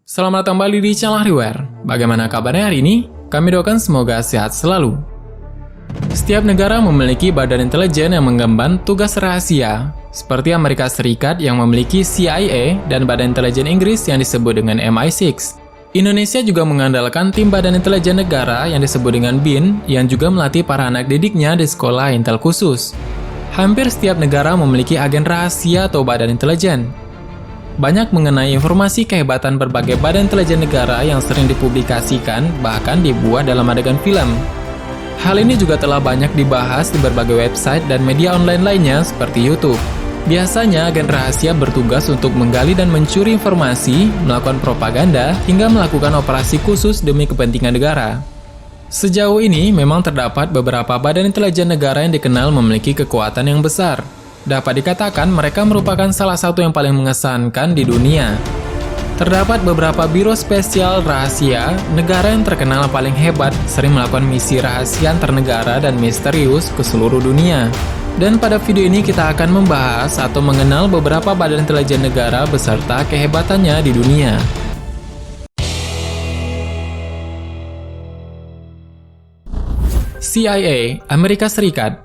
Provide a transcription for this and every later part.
Selamat datang kembali di channel Hardware. Bagaimana kabarnya hari ini? Kami doakan semoga sehat selalu. Setiap negara memiliki badan intelijen yang mengemban tugas rahasia, seperti Amerika Serikat yang memiliki CIA dan badan intelijen Inggris yang disebut dengan MI6. Indonesia juga mengandalkan tim badan intelijen negara yang disebut dengan BIN yang juga melatih para anak didiknya di sekolah intel khusus. Hampir setiap negara memiliki agen rahasia atau badan intelijen. Banyak mengenai informasi kehebatan berbagai badan intelijen negara yang sering dipublikasikan, bahkan dibuat dalam adegan film. Hal ini juga telah banyak dibahas di berbagai website dan media online lainnya seperti YouTube. Biasanya agen rahasia bertugas untuk menggali dan mencuri informasi, melakukan propaganda, hingga melakukan operasi khusus demi kepentingan negara. Sejauh ini memang terdapat beberapa badan intelijen negara yang dikenal memiliki kekuatan yang besar. Dapat dikatakan mereka merupakan salah satu yang paling mengesankan di dunia. Terdapat beberapa biro spesial rahasia, negara yang terkenal paling hebat sering melakukan misi rahasia antar negara dan misterius ke seluruh dunia. Dan pada video ini kita akan membahas atau mengenal beberapa badan intelijen negara beserta kehebatannya di dunia. CIA, Amerika Serikat.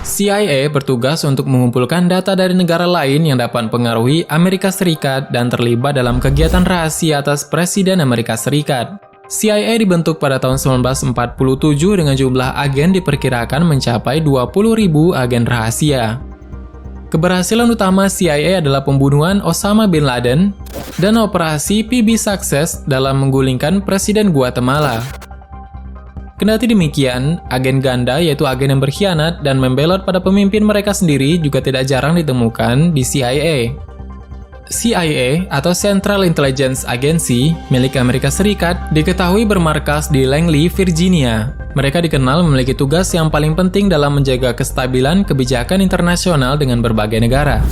CIA bertugas untuk mengumpulkan data dari negara lain yang dapat mempengaruhi Amerika Serikat dan terlibat dalam kegiatan rahasia atas Presiden Amerika Serikat. CIA dibentuk pada tahun 1947 dengan jumlah agen diperkirakan mencapai 20.000 agen rahasia. Keberhasilan utama CIA adalah pembunuhan Osama Bin Laden dan operasi PB Success dalam menggulingkan Presiden Guatemala. Kendati demikian, agen ganda yaitu agen yang berkhianat dan membelot pada pemimpin mereka sendiri juga tidak jarang ditemukan di CIA. CIA atau Central Intelligence Agency milik Amerika Serikat diketahui bermarkas di Langley, Virginia. Mereka dikenal memiliki tugas yang paling penting dalam menjaga kestabilan kebijakan internasional dengan berbagai negara.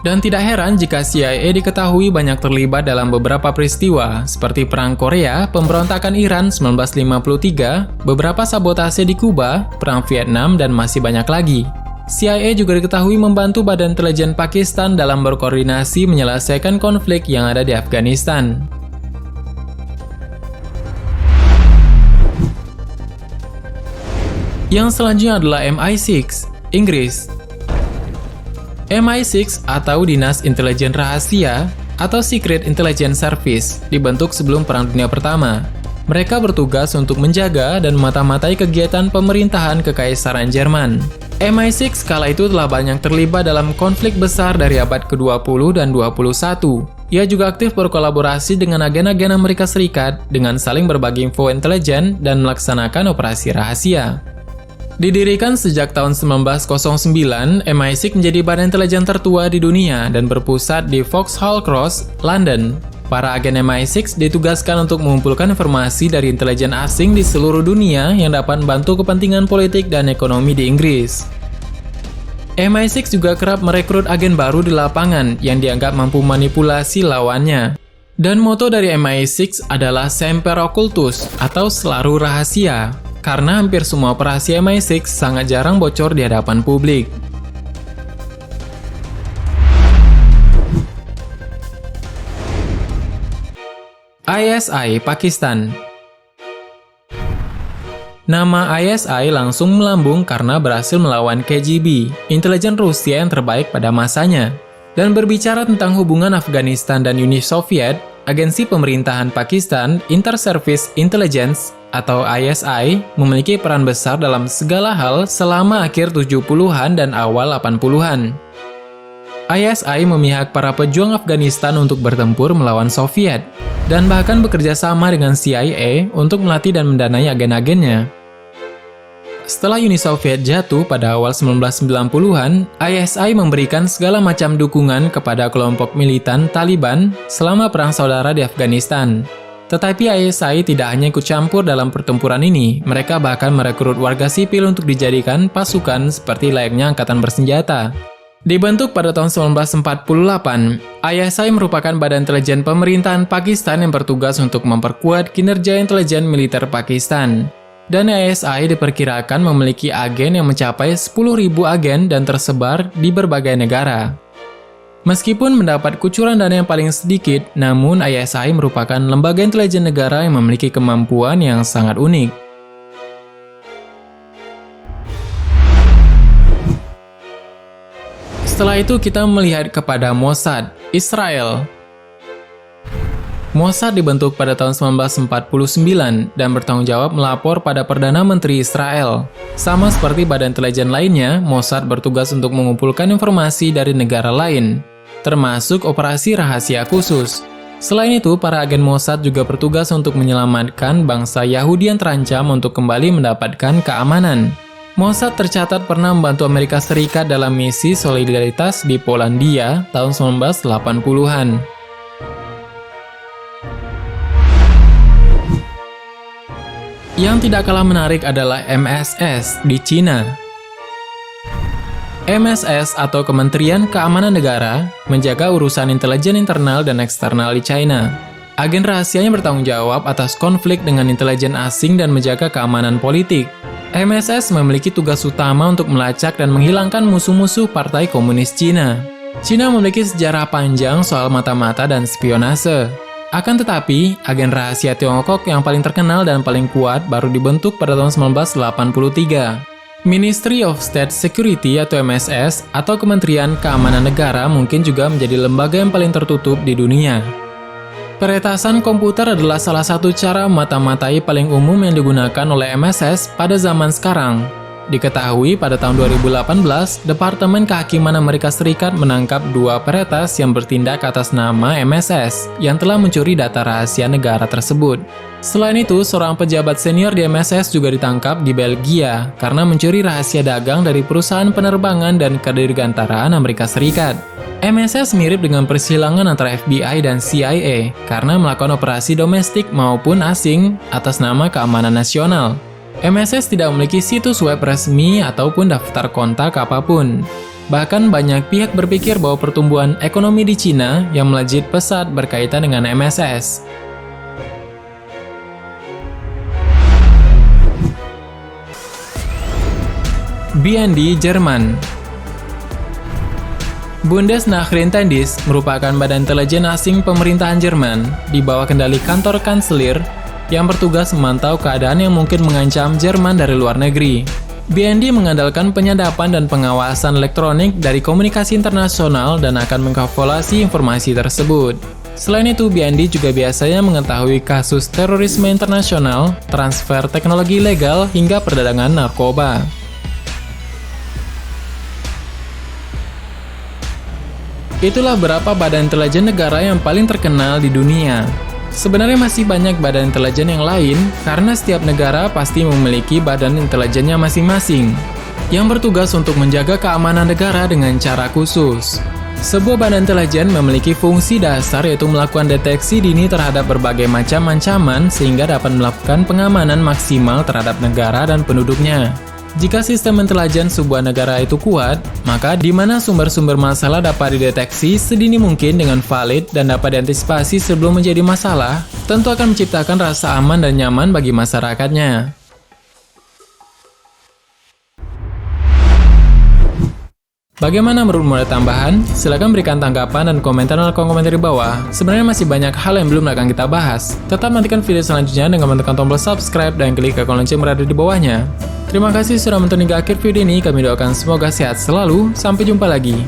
Dan tidak heran jika CIA diketahui banyak terlibat dalam beberapa peristiwa, seperti Perang Korea, pemberontakan Iran 1953, beberapa sabotase di Kuba, Perang Vietnam, dan masih banyak lagi. CIA juga diketahui membantu Badan Intelijen Pakistan dalam berkoordinasi menyelesaikan konflik yang ada di Afghanistan. Yang selanjutnya adalah MI6, Inggris. MI6 atau Dinas Intelijen Rahasia atau Secret Intelligence Service dibentuk sebelum Perang Dunia Pertama. Mereka bertugas untuk menjaga dan memata-matai kegiatan pemerintahan Kekaisaran Jerman. MI6 kala itu telah banyak terlibat dalam konflik besar dari abad ke-20 dan 21. Ia juga aktif berkolaborasi dengan agen-agen Amerika Serikat dengan saling berbagi info intelijen dan melaksanakan operasi rahasia. Didirikan sejak tahun 1909, MI6 menjadi badan intelijen tertua di dunia dan berpusat di Vauxhall Cross, London. Para agen MI6 ditugaskan untuk mengumpulkan informasi dari intelijen asing di seluruh dunia yang dapat membantu kepentingan politik dan ekonomi di Inggris. MI6 juga kerap merekrut agen baru di lapangan yang dianggap mampu manipulasi lawannya. Dan moto dari MI6 adalah Semper Occultus atau selalu rahasia. Karena hampir semua operasi MI6 sangat jarang bocor di hadapan publik. ISI, Pakistan. Nama ISI langsung melambung karena berhasil melawan KGB, intelijen Rusia yang terbaik pada masanya. Dan berbicara tentang hubungan Afghanistan dan Uni Soviet, Agensi Pemerintahan Pakistan Inter-Service Intelligence atau ISI memiliki peran besar dalam segala hal selama akhir 70-an dan awal 80-an. ISI memihak para pejuang Afghanistan untuk bertempur melawan Soviet, dan bahkan bekerja sama dengan CIA untuk melatih dan mendanai agen-agennya. Setelah Uni Soviet jatuh pada awal 1990-an, ISI memberikan segala macam dukungan kepada kelompok militan Taliban selama Perang Saudara di Afghanistan. Tetapi ISI tidak hanya ikut campur dalam pertempuran ini, mereka bahkan merekrut warga sipil untuk dijadikan pasukan seperti layaknya angkatan bersenjata. Dibentuk pada tahun 1948, ISI merupakan badan intelijen pemerintahan Pakistan yang bertugas untuk memperkuat kinerja intelijen militer Pakistan. Dan ISI diperkirakan memiliki agen yang mencapai 10.000 agen dan tersebar di berbagai negara. Meskipun mendapat kucuran dana yang paling sedikit, namun ISI merupakan lembaga intelijen negara yang memiliki kemampuan yang sangat unik. Setelah itu kita melihat kepada Mossad, Israel. Mossad dibentuk pada tahun 1949 dan bertanggung jawab melapor pada Perdana Menteri Israel. Sama seperti badan intelijen lainnya, Mossad bertugas untuk mengumpulkan informasi dari negara lain, termasuk operasi rahasia khusus. Selain itu, para agen Mossad juga bertugas untuk menyelamatkan bangsa Yahudi yang terancam untuk kembali mendapatkan keamanan. Mossad tercatat pernah membantu Amerika Serikat dalam misi solidaritas di Polandia tahun 1980-an. Yang tidak kalah menarik adalah MSS di Cina. MSS atau Kementerian Keamanan Negara menjaga urusan intelijen internal dan eksternal di China. Agen rahasianya bertanggung jawab atas konflik dengan intelijen asing dan menjaga keamanan politik. MSS memiliki tugas utama untuk melacak dan menghilangkan musuh-musuh Partai Komunis Cina. Cina memiliki sejarah panjang soal mata-mata dan spionase. Akan tetapi, agen rahasia Tiongkok yang paling terkenal dan paling kuat baru dibentuk pada tahun 1983. Ministry of State Security atau MSS atau Kementerian Keamanan Negara mungkin juga menjadi lembaga yang paling tertutup di dunia. Peretasan komputer adalah salah satu cara mata-matai paling umum yang digunakan oleh MSS pada zaman sekarang. Diketahui pada tahun 2018, Departemen Kehakiman Amerika Serikat menangkap 2 peretas yang bertindak atas nama MSS yang telah mencuri data rahasia negara tersebut. Selain itu, seorang pejabat senior di MSS juga ditangkap di Belgia karena mencuri rahasia dagang dari perusahaan penerbangan dan kedirgantaraan Amerika Serikat. MSS mirip dengan persilangan antara FBI dan CIA karena melakukan operasi domestik maupun asing atas nama keamanan nasional. MSS tidak memiliki situs web resmi ataupun daftar kontak apapun. Bahkan banyak pihak berpikir bahwa pertumbuhan ekonomi di Cina yang melejit pesat berkaitan dengan MSS. BND Jerman. Bundesnachrichtendienst merupakan badan intelijen asing pemerintahan Jerman di bawah kendali kantor kanselir yang bertugas memantau keadaan yang mungkin mengancam Jerman dari luar negeri. BND mengandalkan penyadapan dan pengawasan elektronik dari komunikasi internasional dan akan mengkalkulasi informasi tersebut. Selain itu, BND juga biasanya mengetahui kasus terorisme internasional, transfer teknologi ilegal, hingga perdagangan narkoba. Itulah beberapa badan intelijen negara yang paling terkenal di dunia. Sebenarnya masih banyak badan intelijen yang lain, karena setiap negara pasti memiliki badan intelijennya masing-masing, yang bertugas untuk menjaga keamanan negara dengan cara khusus. Sebuah badan intelijen memiliki fungsi dasar yaitu melakukan deteksi dini terhadap berbagai macam ancaman sehingga dapat melakukan pengamanan maksimal terhadap negara dan penduduknya. Jika sistem intelijen sebuah negara itu kuat, maka di mana sumber-sumber masalah dapat dideteksi sedini mungkin dengan valid dan dapat diantisipasi sebelum menjadi masalah, tentu akan menciptakan rasa aman dan nyaman bagi masyarakatnya. Bagaimana menurutmu ada tambahan? Silahkan berikan tanggapan dan komentar di kolom komentar di bawah. Sebenarnya masih banyak hal yang belum akan kita bahas. Tetap nantikan video selanjutnya dengan menekan tombol subscribe dan klik ikon lonceng berada di bawahnya. Terima kasih sudah menonton hingga akhir video ini. Kami doakan semoga sehat selalu. Sampai jumpa lagi.